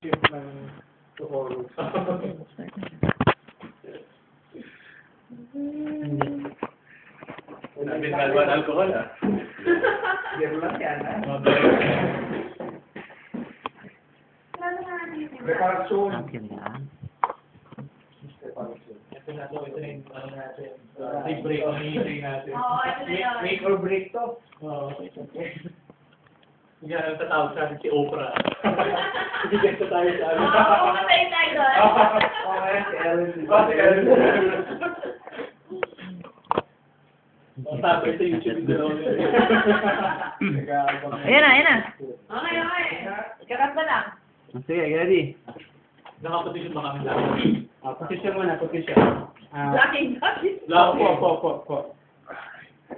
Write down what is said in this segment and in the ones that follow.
Shift ng Socorro. Nabinalwan alcohol, ah. Biro lang yan, ha? Preparasyon. Akin yan. Preparasyon. Ito na yung ano natin. Break ang hihintay natin. Oo, ito na yun. Make or break to. Oo. Yan ang tatawag sa atin si Oprah. Hindi ganito tayo sa ano. Oo, pumatay tayo doon. Okay, si Ellen. Kasi ganun. Tapos ito YouTube video lang. Ayan na, ayan na. Okay, okay. Kakanta lang. Sige, ready. Nakaposition ba kami lang? Position muna, position. Blocking, blocking. Po.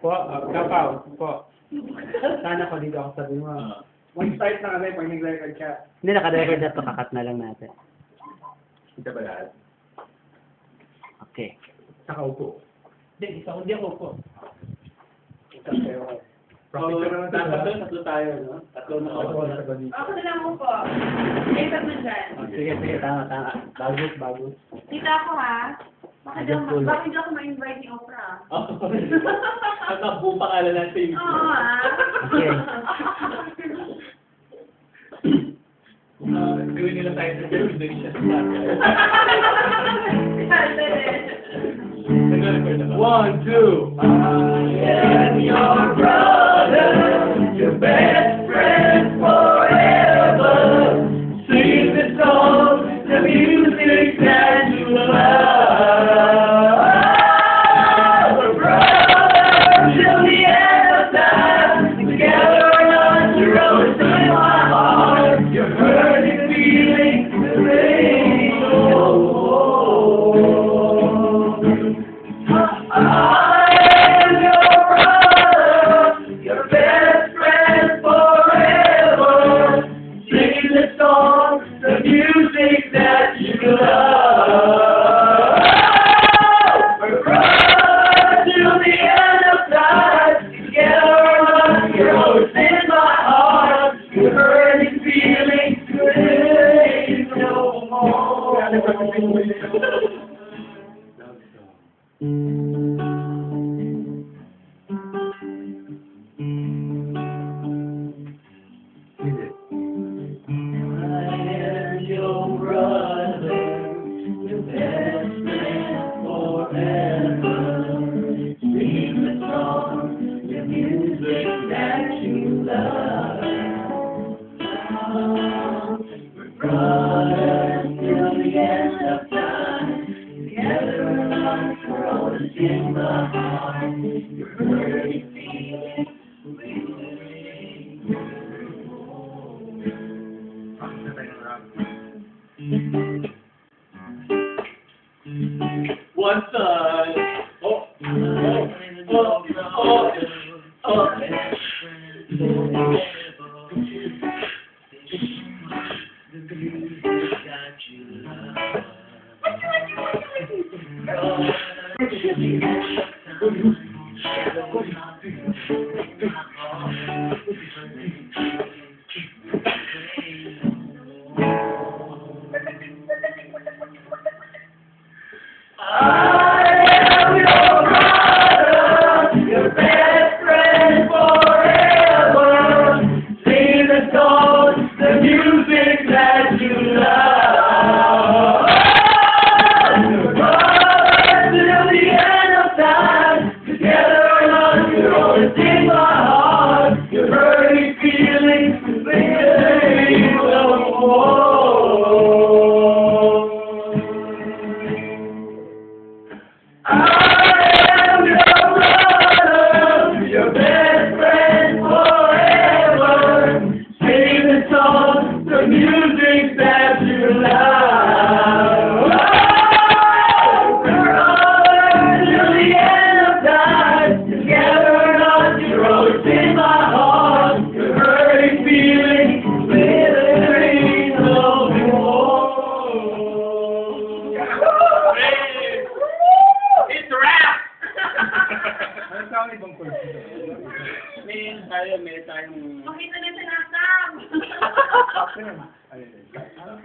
Kapaw. Po. Sana ko dito ako sabi mo. Mag-start na kami pag nag-record ka. Hindi, naka-record na ito. Kakat na lang natin. Kita ba lahat? Okay. Saka upo. Hindi, hindi ako po. Professional Dapat naman doon, tatlo tayo, no? Tatlo na ako. Ako na lang mo po. May pag mo dyan. Sige, tama. Bagus. Tita ako ha. Bakit di ako ma-invite ni Oprah? At ang buong pangalan natin. Oo ha. Okay. Gawin nila tayo sa Indonesia sa Saka. 1, 2. I am your brother, your best friend forever. Sing the song, the music that you love. We're brothers till the end of time. Together on the road to my heart. Your burning feeling, the rain. I am your brother, your best friend forever. Sing the song, the music that you love. We're brothers till the end of time. Together on the road in my heart. Your burning feeling, ain't no more. Your brother, your best friend forever. Sing the song, the music that you love. We're brothers till the end of time. Together on the road in the heart. Your burning feeling, one side. Pakita na sa nasam. Ayun.